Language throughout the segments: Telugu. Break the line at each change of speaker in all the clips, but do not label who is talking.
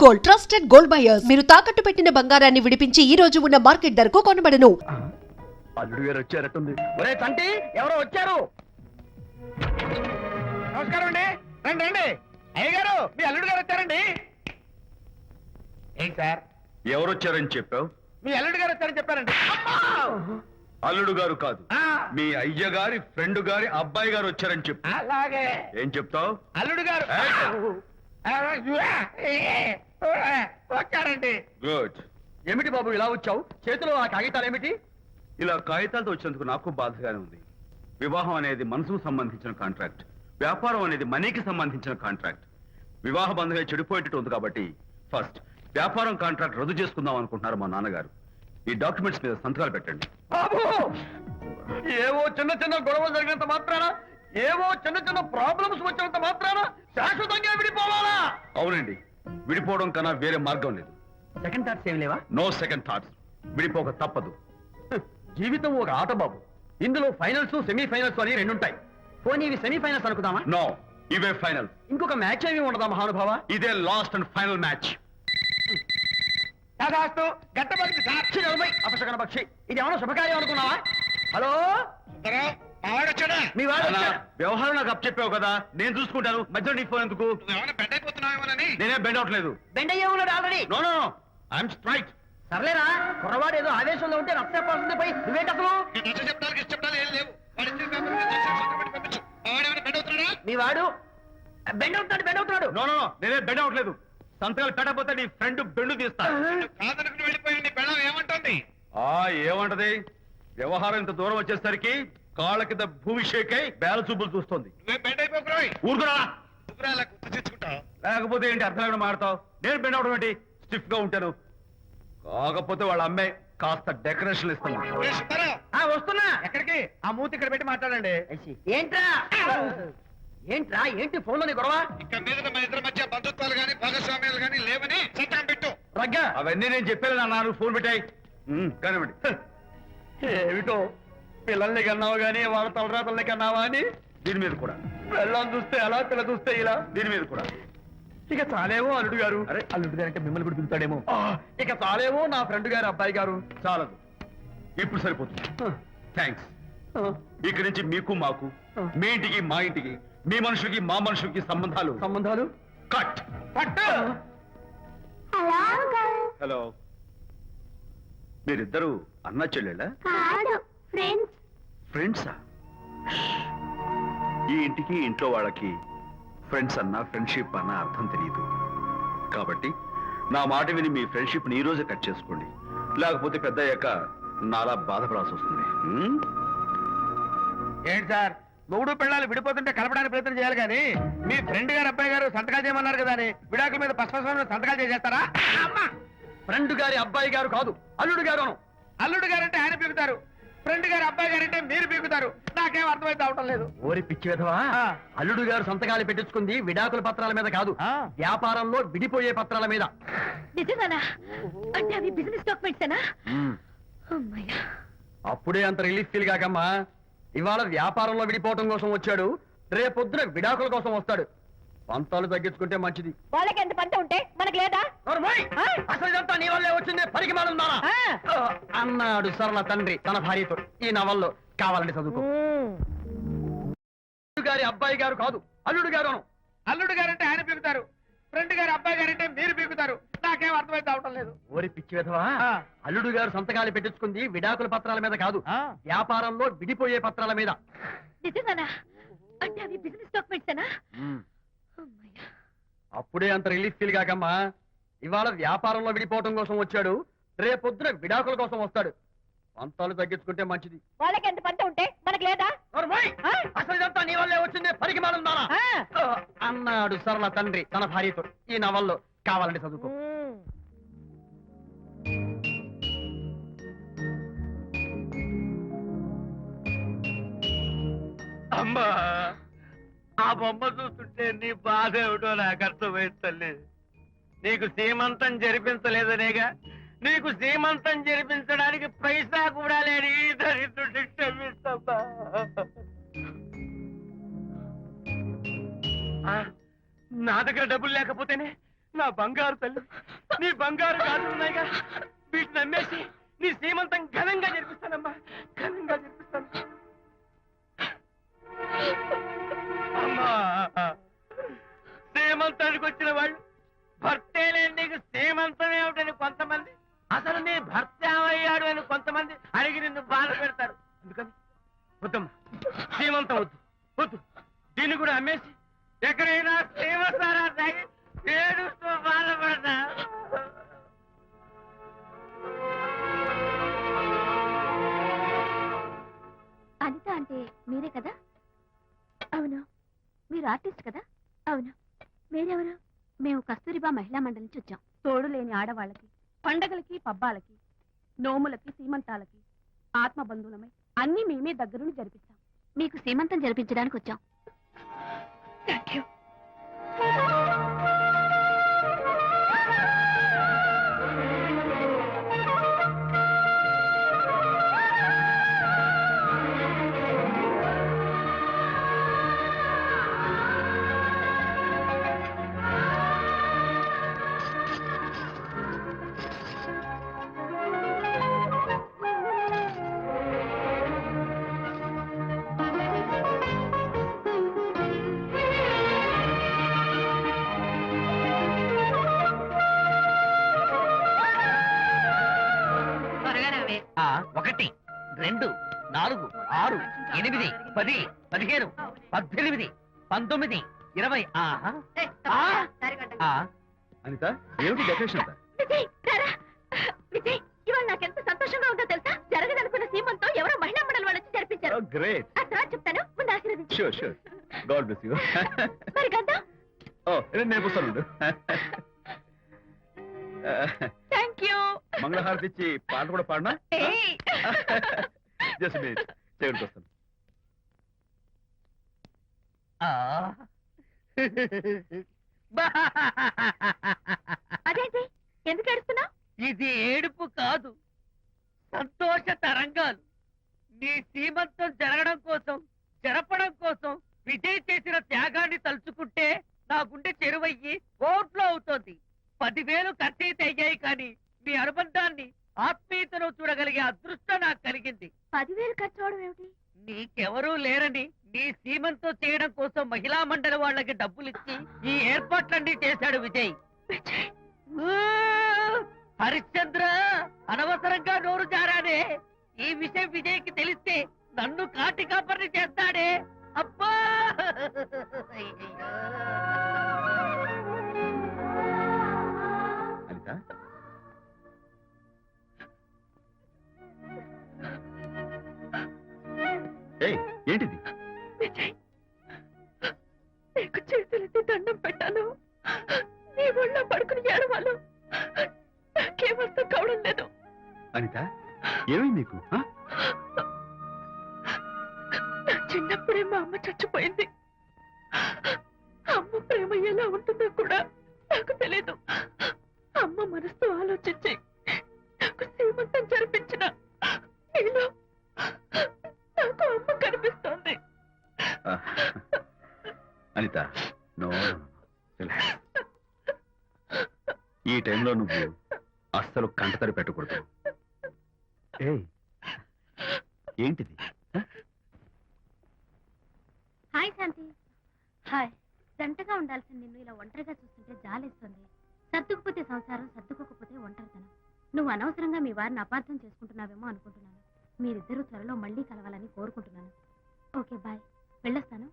గోల్డ్ ట్రస్టెడ్ గోల్డ్ బయర్స్ మీరు తాకట్టు పెట్టిన బంగారాన్ని విడిపించి ఈ రోజు ఉన్న మార్కెట్ ధరకు కొనబడను.
అల్లుడు గారు వచ్చారట్టుంది. ఒరే తంటి, ఎవరో వచ్చారు. నమస్కారం అండి. రండి రండి. అయ్య గారు, మీ అల్లుడు గారు వచ్చారండి. ఏంటి సార్
ఎవరు వచ్చారని చెప్పావు?
మీ అల్లుడు గారు వచ్చారని చెప్పారండి.
అల్లుడు గారు కాదు, మీ అయ్య గారి ఫ్రెండ్ గారి అబ్బాయి గారు వచ్చారని చెప్పు.
అలాగే.
ఏం చెప్తావు?
అల్లుడు గారు వచ్చారండి.
గుడ్.
ఏమిటి బాబు ఇలా వచ్చావు? చేతిలో ఆ కాగితాలు ఏమిటి?
ఇలా కాగితాలతో వచ్చినందుకు నాకు బాధగానే ఉంది. వివాహం అనేది మనసుకు సంబంధించిన కాంట్రాక్ట్, వ్యాపారం అనేది మనీకి సంబంధించిన కాంట్రాక్ట్. వివాహ బంధంగా చెడిపోయేటట్టు ఉంది కాబట్టి ఫస్ట్ వ్యాపారం కాంట్రాక్ట్ రద్దు చేసుకుందాం అనుకుంటున్నారు మా నాన్నగారు. ఈ డాక్యుమెంట్స్ మీద సంతకాలు పెట్టండి.
బాబు, ఏవో చిన్న చిన్న గొడవలు జరిగినంత మాత్రాన, ఏవో చిన్న చిన్న ప్రాబ్లమ్స్ వచ్చినంత మాత్రాన శాశ్వతంగా విడిపోవాలా?
అవునండి, విడిపోవడం కన్నా వేరే మార్గం లేదు.
సెకండ్ థాట్స్ ఏమి లేవా?
No second thoughts. విడిపోక తప్పదు.
జీవితం ఒక ఆట బాబు. ఇందులో ఫైనల్స్ సెమీఫైనల్స్ అని రెండుంటాయి. పోనీ ఇవి సెమీఫైనల్స్ అనుకుందామా?
నో, ఇవే ఫైనల్.
ఇంకొక మ్యాచ్ ఏమి ఉండదా మహానుభావ?
ఇదే లాస్ట్ అండ్ ఫైనల్ మ్యాచ్.
గట్టబడి సాక్షి నిలబై అపశకన పక్షి. ఇది ఏమన్నా శుభకార్యం అనుకున్నావా? హలో, మీ వాడు వచ్చాడు.
వ్యవహారం నాకు అప్ చెప్పావు కదా, నేను చూసుకుంటాను. మధ్యలో నీ ఫోన్ ఎందుకు? నేనే బెండ్ అవట్లేదు.
బెండ్ అయ్యే ఉన్నాడు already.
No no no, I'm straight.
సర్లేరా, కుర్రవాడు ఏదో ఆవేశంలో ఉంటే రక్త పడుతుంది. పోయి నువ్వేంటి అసలు? మీ వాడు బెండ్ అవుతున్నాడు, బెండ్ అవుతున్నాడు.
నో నో నో, నేనే బెండ్ అవట్లేదు. సంతకాలు పెట్టకపోతే నీ ఫ్రెండ్ బెండు తీస్తా. ఏమంటది? వ్యవహారం ఇంత దూరం వచ్చేసరికి కాళ్ళ కింద భూమిషేకై బేల చూపులు చూస్తుంది. ఊరుకురా, లేకపోతే ఏంటి అర్థం లేకుండా మాడతావు? నేను బెండ్ అవడం ఏంటి? స్టిఫ్ గా ఉంటాను. కాకపోతే వాళ్ళ అమ్మాయి కాస్త డెకరేషన్ ఇస్తాను.
వస్తున్నా. ఎక్కడికి? ఆ మూతి ఇక్కడ పెట్టి మాట్లాడండి. ఏంట్రా ఏంట్రా ఏంటి ఫోన్ లోని గొడవ?
ఇక మీద మన ఇద్దరి మధ్య బంధుత్వాలు గాని భాగస్వామ్యాలు గాని లేవని చట్టం పెట్టు.
రగ్గా,
అవన్నీ నేను చెప్పాను నాన్న, ఫోన్ పెట్టాయి కానివ్వండి.
ఏమిటో పిల్లల్ని కన్నావు గానీ వాళ్ళ తలరాతల్ని కన్నావా అని.
దీని మీద కూడా
పిల్లల్ని చూస్తే అలా, పిల్ల చూస్తే ఇలా.
దీని మీద కూడా
ఇక చాలేమో అల్లుడు గారు.
అరే,
అల్లుడు గారు అంటే మిమ్మల్ని కూడా పిలుతాడేమో. ఇక చాలేమో నా ఫ్రెండ్ గారు అబ్బాయి గారు.
చాలదు, ఇప్పుడు సరిపోతుంది. థ్యాంక్స్. ఇక్కడి నుంచి మీకు మాకు, మీ ఇంటికి మా ఇంటికి, మీ మనుషులకి మా మనుషులకి సంబంధాలు కట్. హలో, మీరిద్దరు అన్నా చెల్లెళ్ళా? ఫ్రెండ్సా? ఈ ఇంటికి ఇంట్లో వాళ్ళకి ఫ్రెండ్స్ అన్నా ఫ్రెండ్షిప్ అన్నా అర్థం తెలియదు. కాబట్టి నా మాట విని మీ ఫ్రెండ్షిప్ ని ఈ రోజే కట్ చేసుకోండి. లేకపోతే పెద్ద అయ్యాక నాలా బాధపడాల్సి వస్తుంది.
ఏంటి సార్, మొగుడు పిల్లలు విడిపోతుంటే కలపడానికి ప్రయత్నం చేయాలి కానీ మీ ఫ్రెండ్ గారు అబ్బాయి గారు సంతకాలు చేయమన్నారు కదా అని విడాకుల మీద పశ్చిమ సంతకాలు చేసేస్తారా? ఫ్రెండ్ గారి అబ్బాయి గారు కాదు, అల్లుడు గారు. అల్లుడు గారు అంటే ఆయన పీకుతారు, ఫ్రెండ్ గారు అబ్బాయి గారు అంటే మీరు పీకుతారు. నాకేం అర్థమైతే అవటం లేదు. ఓరి పిచ్చి విధవా, అల్లుడు గారు సంతకాలు పెట్టించుకుంది విడాకుల పత్రాల మీద కాదు, వ్యాపారంలో విడిపోయే పత్రాల మీద.
నిజంగానా? అంటే అవి బిజినెస్ డాక్యుమెంట్సేనా?
అప్పుడే అంత రిలీఫ్ ఫీల్ కాకమ్మా. ఇవాళ వ్యాపారంలో విడిపోవటం కోసం వచ్చాడు, రేపొద్దున విడాకుల కోసం వస్తాడు. పంతాలు తగ్గించుకుంటే మంచిది.
వాళ్ళకి ఎంత పంట ఉంటే మనకు లేదా?
అసలు ఇదంతా నీ వల్లే వచ్చిందే, పనికి మానుందా అన్నాడు సరళ తండ్రి తన భార్యతో. ఈ నవల్లో కావాలంటే చదువుకో. గారి అబ్బాయి గారు కాదు, అల్లుడు గారు. అల్లుడు గారంటే ఆయన పీకుతారు, ఫ్రెండ్ గారు అబ్బాయి గారంటే మీరు పీకుతారు. నాకేం అర్థమైతే అవటం లేదు. ఓరి పిచ్చి విధవా, అల్లుడు గారు సంతకాలు పెట్టించుకుంది విడాకుల పత్రాల మీద కాదు, వ్యాపారంలో విడిపోయే పత్రాల మీద.
నిజంగానా? అంటే అవి బిజినెస్ డాక్యుమెంట్సేనా?
అప్పుడే అంత రిలీఫ్ ఫీల్ కాకమ్మా. ఇవాళ వ్యాపారంలో విడిపోవటం కోసం వచ్చాడు, రేపొద్దున విడాకుల కోసం వస్తాడు. పంతాలు తగ్గించుకుంటే మంచిది.
వాళ్ళకి ఎంత పంట ఉంటే మనకు లేదా?
అసలు ఇదంతా నీ వల్లే వచ్చిందే, పనికి మానుందా అన్నాడు సరళ తండ్రి తన భార్యతో. ఈ నవల్లో కావాలంటే చదువుకో.
అమ్మా, ఆ బొమ్మ చూస్తుంటే నీ బాధ ఏమిటో నాకు అర్థమైంది తల్లి. నీకు సీమంతం జరిపించలేదనేగా, నీకు సీమంతం జరిపించడానికి పైసా కూడా లేని దరిద్రుడి క్షమిస్తమ్మా. నా దగ్గర డబ్బులు లేకపోతేనే
నా బంగారు తల్లి, నీ బంగారు గాజులు ఉన్నాయిగా, వీటిని నమ్మేసి నీ శ్రీమంతం ఘనంగా జరిపిస్తానమ్మా, ఘనంగా జరిపిస్తాను. అమ్మా, శ్రీమంతానికి వచ్చిన వాళ్ళు భర్తే లేని నీకు శ్రీమంతం ఏమిటని కొంతమంది, అసలు నీ భర్త ఏమయ్యాడు అని కొంతమంది అడిగి నిన్ను బాధ పెడతారు. అందుకని వద్దమ్మా, శ్రీమంతం వద్దు వద్దు, దీన్ని కూడా అమ్మేసి ఎక్కడైనా శ్రీమంతారా తాగి ఏడుస్తూ బాధపడతా.
అనిత అంటే మీరే కదా? అవును. మీరు ఆర్టిస్ట్ కదా? అవును. మీరెవరు? మేము కస్తూరిబా మహిళా మండలి నుంచి వచ్చాం. తోడు లేని ఆడవాళ్ళకి, పండగలకి, పబ్బాలకి, నోములకి, సీమంతాలకి ఆత్మ బంధువులమై అన్ని మేమే దగ్గరుండి జరిపిస్తాం. మీకు సీమంతం జరిపించడానికి వచ్చాం. Thank you.
ఒకటి, 2, 4, 6, 8, 10, 15, 18, 19, 20.
అనిత, ఏమిటి డెకరేషన్ అంతా?
విజయ్, రారా. విజయ్, ఇవాళ నాకెంత సంతోషంగా ఉందో తెలుసా? జరగదనుకున్న సీమంతో ఎవరో మహిళా మండలి వాళ్ళు వచ్చి జరిపించారు.
గ్రేట్.
ఆ తర్వాత చెప్తాను, ముందు ఆశీర్వదించు.
Sure sure, God bless you.
మరి గంధం.
ఓ, నేను పుస్తాను.
Thank you.
మంగళహారతి ఇచ్చి పాట కూడా పాడనా? జస్ట్ మినిట్, చేయడానికి వస్తాను.
అదేంటి, ఎందుకు ఏడుస్తున్నావు?
ఇది ఏడుపు కాదు, సంతోష తరంగాలు. నీ సీమంతం జరగడం కోసం, జరపడం కోసం విజయ్ చేసిన త్యాగాన్ని తలుచుకుంటే నా గుండె చెరువయ్యి ఓట్లో అవుతోంది. 10,000 ఖర్చయితే అయ్యాయి, కానీ మీ అనుబంధాన్ని, ఆత్మీయతను చూడగలిగే అదృష్టం నాకు కలిగింది.
10,000 ఖర్చు అవడం ఏమిటి?
నీకెవరూ లేరని నీ సీమంతో చేయడం కోసం మహిళా మండలి వాళ్ళకి డబ్బులిచ్చి ఈ ఏర్పాట్లన్నీ చేశాడు విజయ్. ఊ, హరిశ్చంద్ర, అనవసరంగా నోరు జారానే. ఈ విషయం విజయ్కి తెలిస్తే నన్ను కాటి కాపర్ని చేస్తాడే. అబ్బా,
అనిత, ఏయ్, ఏంటిది?
విజయ్, నీకు చేతులెత్తి దండం పెట్టాను. నీ ఒళ్ళో పడుకుని ఏడవాలు. నాకేమర్థం కావడం లేదు.
అనిత, ఏమైంది నీకు?
నా చిన్నప్పుడే మా అమ్మ చచ్చిపోయింది. అమ్మ ప్రేమ ఎలా ఉంటుందో కూడా నాకు తెలీదు. అమ్మ మనసుతో ఆలోచించి నాకు శ్రీమంతం జరిపించిన నీలో నాకు అమ్మ కనిపిస్తోంది.
అనిత, నో, ఈ టైంలో నువ్వు అస్సలు కంటతడి పెట్టకూడదు. ఏయ్, ఏంటిది?
హాయ్ శాంతి. హాయ్. జంటగా ఉండాల్సిన నిన్ను ఇలా ఒంటరిగా చూస్తుంటే జాలేస్తుంది. సర్దుకుపోతే సంసారం, సర్దుకోకపోతే ఒంటరితనం. నువ్వు అనవసరంగా మీ వారిని అపార్థం చేసుకుంటున్నావేమో అనుకుంటున్నాను. మీరిద్దరూ త్వరలో మళ్ళీ కలవాలని కోరుకుంటున్నాను. Okay, bye. వెళ్ళొస్తాను.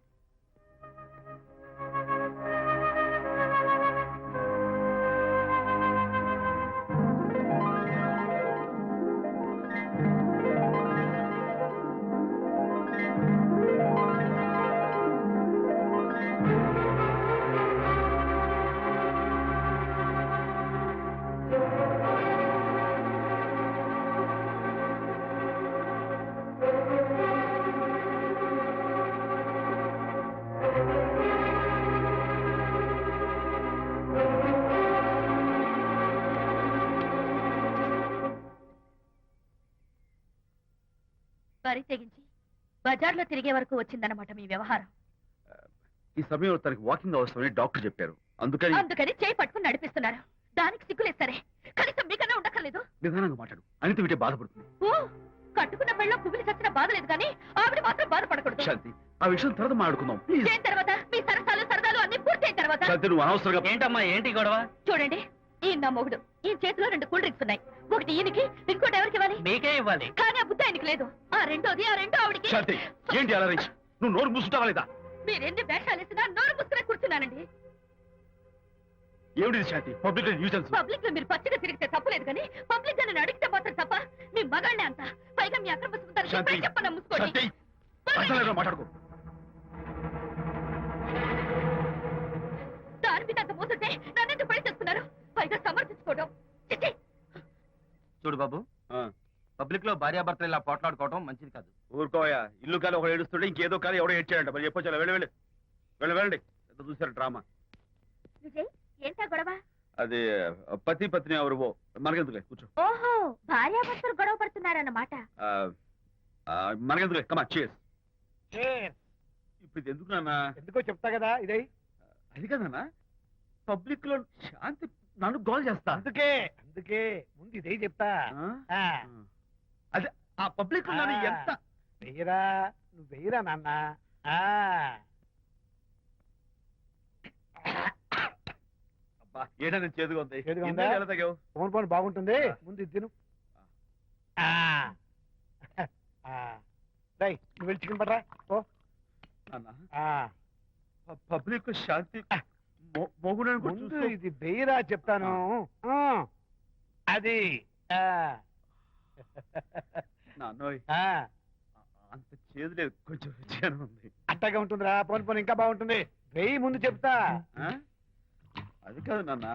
వరి తెగించి బజార్లో తిరిగే వరకు వచ్చిందన్నమాట మీ వ్యవహారం.
ఈ సమయంలో తనకి వాకింగ్ అవసరమని డాక్టర్ చెప్పారు. అందుకని
అందుకని చేయి పట్టుకుని నడిపిస్తున్నారు. దానికి సిగ్గులేదు సరే, కనీసం మీకన్నా ఉండక్కర్లేదు.
నిదానంగా మాట్లాడు. అనిత వింటే బాధపడుతుంది.
ఓ, కట్టుకున్న పెళ్ళలో కుమిలి చచ్చిన బాధ లేదు కానీ ఆవిడ మాత్రం బాధపడకూడదు.
శాంతి, ఆ విషయం తర్వాత మాట్లాడుకుందాం ప్లీజ్.
చేయిన తర్వాత మీ సరసాలు సరదాలు అన్ని పూర్తయిన తర్వాత
శాంతి, నువ్వు అనవసరంగా
ఏంటమ్మా ఏంటి గొడవ?
చూడండి, ఈయన నా మొగుడు. ఈ చేతిలో 2 కూల్ డ్రింక్స్ ఉన్నాయి. ఒకటి ఈయనకి, ఇంకోటి ఎవరికి ఇవ్వాలి?
మీకే ఇవ్వాలి.
కానీ ఆ బుద్ధి ఆయనకి లేదు. ఆ రెండో ఆవిడకి.
శాంతి, ఏంటి అలా రేయ్? నువ్వు నోరు మూసుకుంటావా లేదా?
మీరెన్ని వేషాలు వేసినా నోరు పుస్తకం కూర్చున్నానండి.
ఏమిటి శాంతి? Public nuisance.
పబ్లిక్ లో మీరు పచ్చిగా తిరిగితే తప్పలేదు కానీ పబ్లిక్ గా నేను అడిగితే మాత్రం తప్ప. మీ మగాళ్ళే అంత. పైగా మీ అక్రమ
శాంతి,
చెప్పన ముసుకోండి.
శాంతి, అసలు మాట్లాడుకో.
దాని మీద అంత మోసుంటే నన్నెందుకు పడి చేస్తున్నారు? పైగా సమర్థించుకోవడం చిచ్చి.
చూడు బాబు,
ఆ,
పబ్లిక్ లో భార్యాభర్తలు ఇలా పోట్లాడుకోవడం మంచిది కాదు.
ఊరుకోయా. ఇల్లు కాదు ఒకడు ఏడుస్తుంటే ఇంకేదో కాదు ఎవడో ఏడ్చాడంట. మరి చెప్పొచ్చు. వెళ్ళండి. ఎంత చూసారు డ్రామా.
విజయ్, ఏంటా గొడవ?
అది పతి పత్ని ఎవరు మనకెందుకులే, కూర్చో.
ఓహో, భార్యాభర్తలు గొడవ పడుతున్నారన్నమాట.
ఆ, ఆ, మనకెందుకులే, కమా చేస్. ఇప్పుడు ఇది ఎందుకు నాన్న?
ఎందుకో చెప్తా కదా ఇదే.
అది కదన్నా, పబ్లిక్ లో శాంతి నన్ను గోల్ చేస్తా.
అందుకే ముందు ఇదే చెప్తా.
ఆ? అదే ఆ పబ్లిక్ లో నన్ను ఎంత
వెయ్యరా, నువ్వు వెయ్యరా నాన్న.
అబ్బా, ఏంటని చేదుగా ఉంది.
చేదుగా ఉందా?
ఇందాక ఎలా తాగావు?
ఫోన్ బాగుంటుంది, ముందు ఇది తిను. నువ్వు వెళ్ళి చికెన్ పడరా. ఓ
నాన్న, పబ్లిక్ శాంతి మొగుడని కూడా
ముందు
చూస్తూ-
ఇది వెయ్యరా చెప్తాను. అది
నాన్నోయ్, అంత చేదు లేదు, కొంచెం రుచిగానే ఉంది.
అట్టగా ఉంటుందిరా. పోను ఇంకా బాగుంటుంది. వెయ్యి ముందు చెప్తా.
ఆ? అది కాదు నాన్న,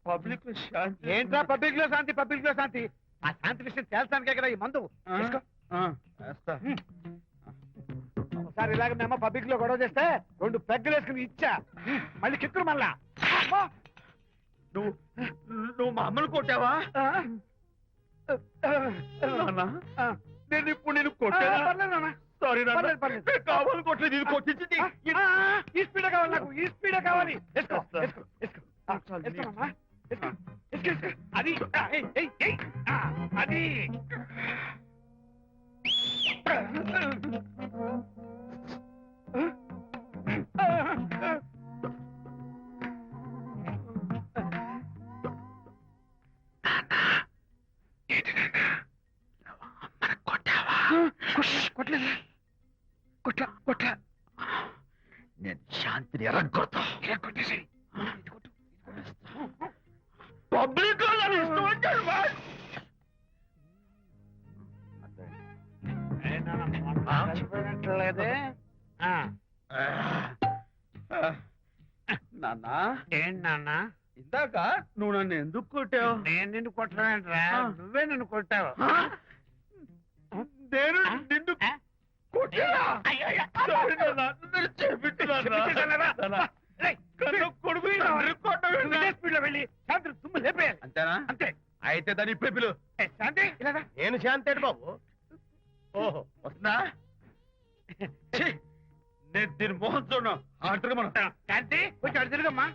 పబ్లిక్ లో శాంతి
ఏంట్రా పబ్లిక్ లో శాంతి? పబ్లిక్ లో శాంతి ఆ శాంతి విషయం తేల్చడానికే కదా ఈ మందు.
ఆ?
తీసుకో.
ఆ, వేస్తా.
ఒకసారి ఇలాగ మేము పబ్లిక్ లో గొడవ చేస్తే 2 పెగ్గలు వేసుకుని ఇచ్చా. మళ్ళీ కిక్కురు మళ్ళా. అమ్మా!
నువ్వు మా అమ్మను కొట్టావా? నాన్న, నేను ఇప్పుడు నేను కొట్టానా?
పర్లేదు నాన్న.
సారీ నాన్న,
పర్లేదు, పర్లేదు.
నేను కావాలని కొట్టలేదు, ఇది కొట్టించింది.
ఈ స్పీడే కావాలి నాకు. ఈ స్పీడే కావాలి. వేసుకో, వేసుకో, వేసుకో. వేసుకోమ్మా. వేసుకో, వేసుకో, వేసుకో. అది ఏయ్, ఏయ్, ఏయ్. అది కొట్లా.
నేను శాంతిని ఎరగొడతా.
కొట్టేసి
పబ్లిక్ లో నన్ను ఇష్టం వచ్చాడు బాస్.
చనిపోయినట్లేదే.
నాన్న,
ఏంటి నాన్న?
ఇందాక నువ్వు నన్ను ఎందుకు కొట్టావు?
నేను నిన్ను కొట్టలేదురా, నువ్వే నన్ను కొట్టావు.
నేను నిన్ను కొట్టానా? Sorry నాన్న, నేను చేపించున్నాను. కొడుకు
స్పీడ్ లో వెళ్ళి శాంతి తుమ్ము లేపేయాలి.
అంతేనా?
అంతే.
అయితే దాని ఇప్పుడే పిలు.
శాంతి ఇలా రా.
నేను శాంతి బాబు. ఓహో, వస్తుందా? ఛీ, నేను దీని మోహన్ చూడను. ఆటగా మనం
శాంతి కొంచెం అటు తిరుగమ్మా.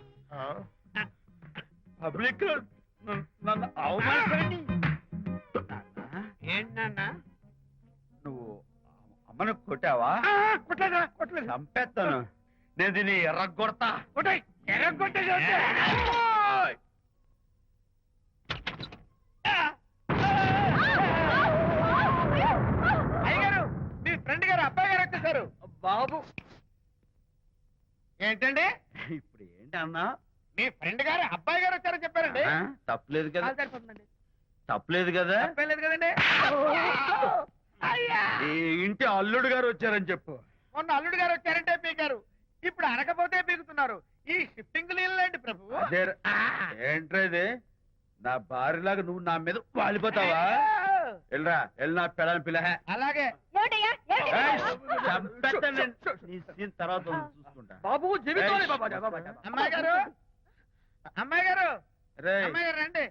పబ్లిక్ లో నన్ను అవమానించండి.
ఏంటి నాన్న?
నువ్వు అమ్మను కొట్టావా?
కొట్టలేదు.
చంపేస్తాను. నేను దీన్ని ఎర్రగొడతా.
కొట్టాయి. ఎర్రగొట్టేసి అయ్యగారు, మీ ఫ్రెండ్ గారు అబ్బాయి గారు వచ్చేసారు.
బాబు,
ఏంటండి?
ఇప్పుడు ఏంటన్నా?
మీ ఫ్రెండ్ గారు అబ్బాయి గారు వచ్చారని చెప్పారండి.
తప్పలేదు కదా?
సరిపోతుందండి.
తప్పలేదు కదా?
తప్పలేదు కదండి. అయ్యా,
ఈ ఇంటి అల్లుడు గారు వచ్చారని చెప్పు.
మొన్న అల్లుడు గారు వచ్చారంటే పీకారు, ఇప్పుడు అనకపోతే పీకుతున్నారు. ఈ షిఫ్టింగ్ లీలండి ప్రభు.
అదే ఏంట్రా ఇది? నా భార్యలాగా నువ్వు నా మీద వాలిపోతావా? వెళ్ళరా, వెళ్ళి నా పెళ్ళని పిల్ల.
అలాగే.
తర్వాత చూసుకుంటా.
బాబు జీవితం. అమ్మాయి గారు, అమ్మాయి గారు,
రేయ్,
అమ్మాయి గారు రండి.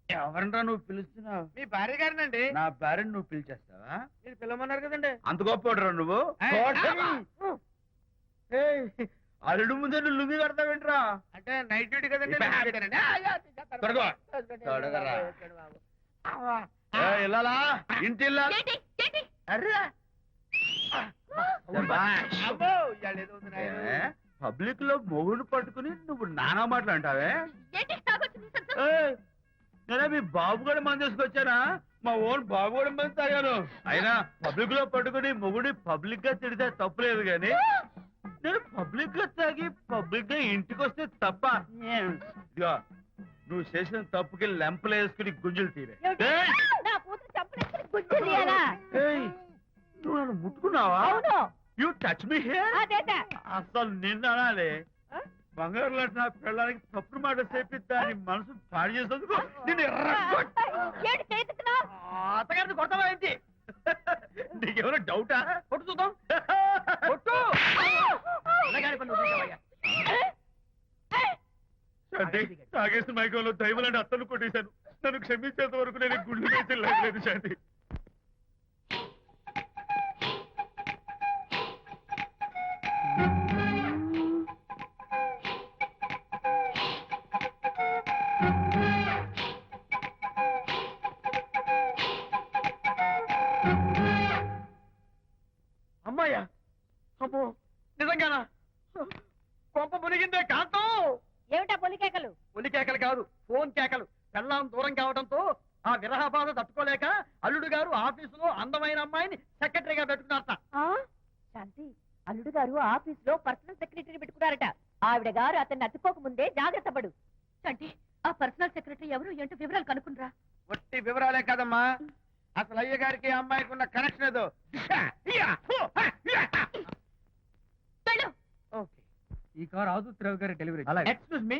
ఎవరినరా నువ్వు పిలుస్తున్నావు?
మీ భార్య గారినండి.
నా భార్యను నువ్వు పిలిచేస్తావా?
మీరు పిల్లమన్నారు కదండి.
అంత గొప్ప నువ్వు?
ఏయ్,
ఏయ్, అల్లుడు ముందే నువ్వు లుంగి కడతావేంట్రా?
అంటే నైట్ డ్యూటీ కదండి
ఇప్పుడు
night duty నండి.
తొడగో. తొడగరా. ఇల్లాలా ఇంటి ఇల్లాలా? అర్రా. శభాష్.
అబ్బో, ఇవాళ ఏదో ఉంది నాయనా.
పబ్లిక్ లో మొగుడు పట్టుకుని నువ్వు నానా మాటలు అంటావే? నేనే మీ బాబు కూడా మంది తీసుకొచ్చానా? మా ఓన్ బాబు కూడా మంది తాగాను. అయినా పబ్లిక్ లో పట్టుకుని మొగుడి పబ్లిక్ గా తిడితే తప్పులేదు గాని నేను పబ్లిక్ గా తాగి పబ్లిక్ గా ఇంటికి వస్తే తప్ప. ఇదిగో నువ్వు చేసిన తప్పుకి లెంపలు వేసుకుని గుంజులు తీరే. ఏయ్, నువ్వు నన్ను ముట్టుకున్నావా? You touch me here. అసలు నిన్న అనాలి. బంగారు లాంటి నా పిల్లలకి తప్పుడు మాట చెప్పి దాని మనసు పాడు చేసేందుకు నేను
అత్తగారిని కొడతావా ఏంటి?
నీకేమైనా డౌటా?
కొట్టు చూద్దాం. కొట్టు. అన్నగారి పనులు వదిలేసావయ్యా.
శాంతి, తాగేసిన మైకంలో దైవలాంటి అత్తలు కొట్టేశాను. నన్ను క్షమించేంత వరకు నేను ఈ గుళ్ళు వేసి లేదు శాంతి.
అమ్మాయ్యా, అమ్మో, నిజంగానా? కొంప మునిగిందే కాంతం.
ఏమిటా పొలికేకలు?
ఒలి కేకలు కాదు, ఫోన్ కేకలు. పెళ్ళాం దూరం కావడంతో ఆ విరహ బాధ తట్టుకోలేక అల్లుడు గారు ఆఫీసులో అందమైన అమ్మాయిని సెక్రటరీగా పెట్టుకున్నారట.
శాంతి, అల్లుడు గారు ఆఫీస్ లో పర్సనల్ సెక్రటరీ పెట్టుకున్నారట. ఆవిడ గారు అతన్ని అతుక్కోక ముందే జాగ్రత్త పడు. శాంతి, ఆ పర్సనల్ సెక్రటరీ ఎవరు ఏంటో వివరాలు కనుక్కుండ్రా.
ఒట్టి వివరాలే కదమ్మా, అసలు అయ్య గారికి ఆ అమ్మాయికి ఉన్న కనెక్షన్ ఏదో.
ఈ కార్ ఆదుత్రావు గారి డెలివరీ.
ఎక్స్క్యూజ్ మీ,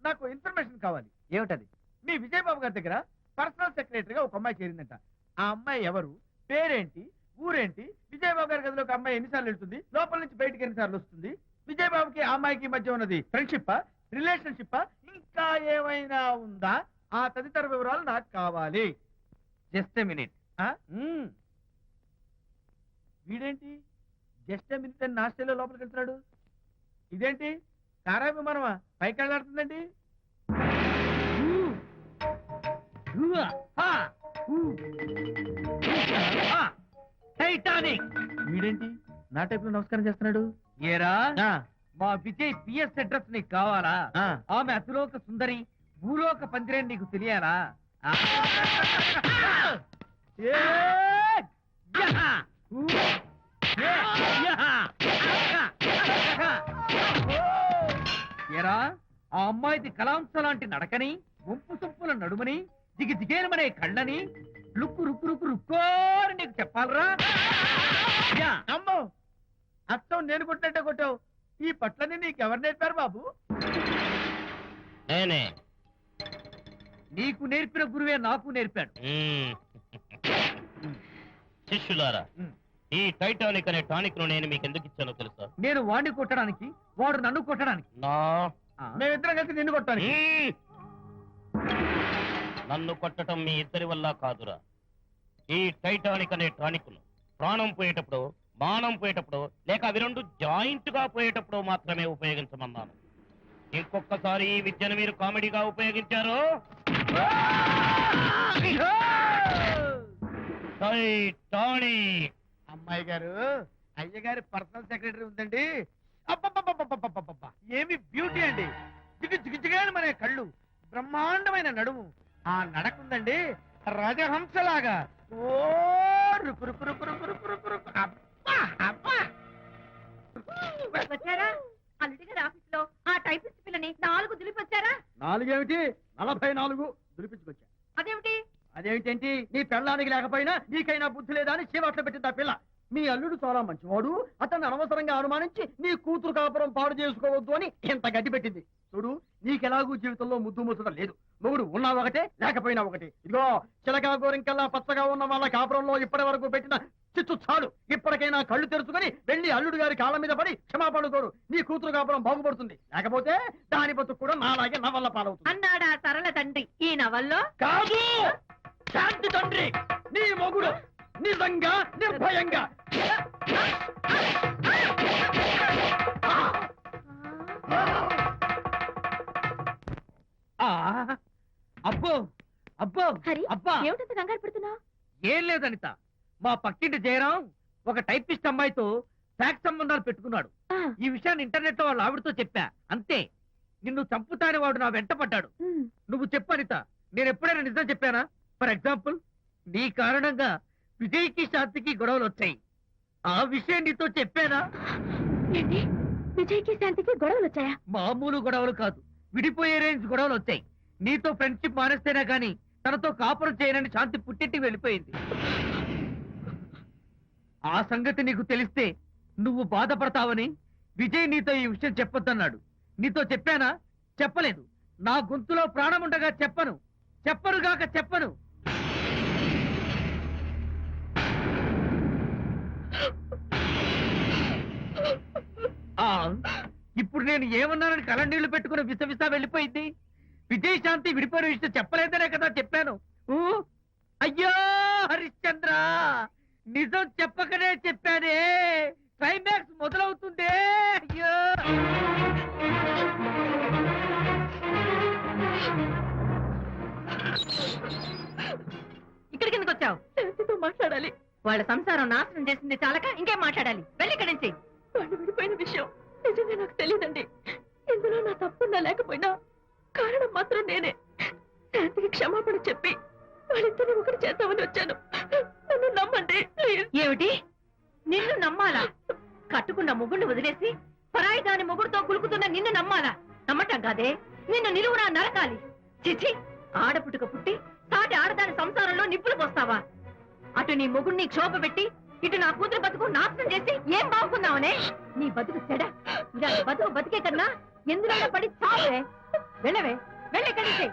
నాకు ఇన్ఫర్మేషన్ కావాలి.
ఏమిటది?
మీ విజయబాబు గారి దగ్గర పర్సనల్ సెక్రటరీగా ఒక అమ్మాయి చేరిందంట. ఆ అమ్మాయి ఎవరు, పేరేంటి, ఊరేంటి, విజయబాబు గారి గదిలోకి అమ్మాయి ఎన్నిసార్లు వెళ్తుంది, లోపల నుంచి బయటికి ఎన్నిసార్లు వస్తుంది, విజయబాబుకి ఆ అమ్మాయికి మధ్య ఉన్నది ఫ్రెండ్షిప్, రిలేషన్షిప్, ఇంకా ఏమైనా ఉందా? ఆ తదితర వివరాలు నాకు కావాలి.
Just a minute.
వీడేంటి జస్ట్ మినిట్ అని నాస్టేలో లోపలికి వెళ్తున్నాడు? ఇదేంటి కారా విమానమా పైకి వెళ్ళాడుతుందండి?
టైటానిక్.
వీడేంటి నా టైప్ లో నమస్కారం చేస్తున్నాడు?
ఏరా,
ఆ,
మా విజయ్ పిఎస్ అడ్రస్ నీకు కావాలా?
ఆ.
ఆమె అతిలోక సుందరి, భూలోక పందిరేని నీకు తెలియాలా?
ఏ,
యహా! ఊ! యహా! ఏరా, ఆ అమ్మాయిది కలాంస లాంటి నడకని, వంపు సొంపుల నడుమని, దిగి దిగేనమనే కళ్ళని, లుక్కు రుక్కు రుక్కు రుక్కోని నీకు చెప్పాలరా? యా!
అమ్మో, అత్తం నేను కొట్టినట్టే కొట్టావు. ఈ పట్లని నీకెవరు నేర్పారు బాబు?
నేనే.
నీకు నేర్పిన గురువే నాకు నేర్పాడు.
శిష్యులారా, ఈ టైటానిక్ అనే టానిక్ ను నేను మీకు ఎందుకు ఇచ్చానో తెలుసా?
నేను వాడిని కొట్టడానికి, వాడు నన్ను కొట్టడానికి.
నా
మేమిద్దరం కలిసి నిన్ను కొట్టాను.
మ్మ్. నన్ను కొట్టడం మీ ఇద్దరి వల్ల కాదురా. ఈ టైటానిక్ అనే టానిక్ ను ప్రాణం పోయేటప్పుడు, మానం పోయేటప్పుడు, లేక అవి రెండు జాయింట్ గా పోయేటప్పుడు మాత్రమే ఉపయోగించమన్నాను. ఇంకొకసారి ఈ విద్యను మీరు కామెడీగా ఉపయోగించారు, టైటానిక్.
అమ్మాయి గారు, అయ్య గారి పర్సనల్ సెక్రటరీ ఉందండి. అబ్బబ్బబ్బబ్బబ్బబ్బబ్బబ్బ! ఏమి బ్యూటీ అండి. జిగు జిగు జిగాని మన కళ్ళు, బ్రహ్మాండమైన నడుము, ఆ నడకుందండి రాజహంసలాగా. ఓ రుకు రుకు రుకు రుకు రుకు రుకు రుకు. అబ్బా అబ్బా!
వచ్చారా? అల్లుడి గారి ఆఫీస్ లో ఆ టైపిస్ట్ పిల్లని 4 దులిపొచ్చారా?
4 ఏమిటి, 44 దులిపించుకొచ్చా.
అదేమిటి?
అదేమిటేంటి, నీ పెళ్ళానికి లేకపోయినా నీకైనా బుద్ధి లేదా అని చీవాట్లు పెట్టింది ఆ పిల్ల. మీ అల్లుడు చాలా మంచివాడు, అతన్ని అనవసరంగా అనుమానించి నీ కూతురు కాపురం పాడు చేసుకోవద్దు అని ఎంత గడ్డి పెట్టింది. చూడు, నీకెలాగూ జీవితంలో ముద్దు ముచ్చట లేదు. మొగుడు ఉన్నా ఒకటే, లేకపోయినా ఒకటే. ఇదిగో చిలకా గోరింకల్లా పచ్చగా ఉన్న వాళ్ళ కాపురంలో ఇప్పటి వరకు పెట్టిన చిచ్చు చాలు. ఇప్పటికైనా కళ్ళు తెరుచుకొని వెళ్ళి అల్లుడు గారి కాళ్ళ మీద పడి క్షమాపణ కోరు. నీ కూతురు కాపురం బాగుపడుతుంది. లేకపోతే దాని బతుకు కూడా నాలాగే నవల్ల పాలవుతుంది.
అన్నాడా సరళ తండ్రి ఈ నవల్లో?
కాదు, శాంతి తండ్రి, నీ మొగుడు నిజంగా నిర్భయంగా
ఆ, అబ్బో అబ్బో
హరి
అబ్బా
ఏమిటంత కంగారు పడుతున్నావు?
ఏం లేదు అనిత, మా పక్కింటి జయరాం ఒక టైపిస్ట్ అమ్మాయితో ఫ్యాక్స్ సంబంధాలు పెట్టుకున్నాడు. ఈ విషయాన్ని ఇంటర్నెట్ లో వాళ్ళ ఆవిడతో చెప్పా, అంతే. నిన్ను చంపుతాని వాడు నా వెంట పడ్డాడు. నువ్వు చెప్పు అనిత, నేను ఎప్పుడైనా నిజం చెప్పానా? ఫర్ ఎగ్జాంపుల్, నీ కారణంగా విజయ్కి శాంతికి గొడవలు వచ్చాయి. ఆ విషయం నీతో చెప్పానా?
ఏంటి, విజయ్కి శాంతికి గొడవలు వచ్చాయా?
మామూలు గొడవలు కాదు, విడిపోయే రేంజ్ గొడవలు వచ్చాయి. నీతో ఫ్రెండ్షిప్ మానేస్తేనే గాని తనతో కాపురం చేయనని శాంతి పుట్టింటికి వెళ్ళిపోయింది. ఆ సంగతి నీకు తెలిస్తే నువ్వు బాధపడతావని విజయ్ నీతో ఈ విషయం చెప్పొద్దన్నాడు. నీతో చెప్పానా? చెప్పలేదు. నా గొంతులో ప్రాణం ఉండగా చెప్పను, చెప్పనుగాక చెప్పను. ఆ ఇప్పుడు నేను ఏమన్నానని కళ్ళనీళ్లు పెట్టుకుని విసవిస వెళ్ళిపోయింది. విజయ్ శాంతి విడిపోయిన విషయం చెప్పలేదనే కదా చెప్పాను. ఊ, అయ్యో హరిశ్చంద్ర, నిజం చెప్పకనే చెప్పానే. క్లైమాక్స్ మొదలవుతుందే. అయ్యో
ఇక్కడికి ఎందుకు వచ్చావు?
శాంతితో మాట్లాడాలి.
వాళ్ళ సంసారం నాశనం చేసింది చాలక ఇంకేం మాట్లాడాలి? వెళ్ళి ఇక్కడి నుంచి.
వాళ్ళు విడిపోయిన విషయం నిజంగా నాకు తెలియదండి. ఇందులో నా తప్పున్నా లేకపోయినా కారణం మాత్రం నేనే. శాంతికి క్షమాపణ చెప్పి వాళ్ళిద్దరిని ఒకటి చేద్దామని వచ్చాను. నన్ను నమ్మండి ప్లీజ్.
ఏమిటి, నిన్ను నమ్మాలా? కట్టుకున్న మొగుడిని వదిలేసి పరాయి దాని మొగుడుతో కులుకుతున్న నిన్ను నమ్మాలా? నమ్మటం కాదే, నిన్ను నిలువునా నరకాలి. చిచి, ఆడపుట్టుక పుట్టి సాటి ఆడదాని సంసారంలో నిప్పులు పోస్తావా? అటు నీ మొగుడిని క్షోభ పెట్టి ఇటు నా కూతురు బతుకు నాశనం చేసి ఏం బాగుకున్నావనే? నీ బతుకు చెడ. ఇలా బతుకు బతికే కన్నా ఎందులో పడి చావే. వెళ్ళవే, వెళ్ళి ఇక్కడి నుంచి.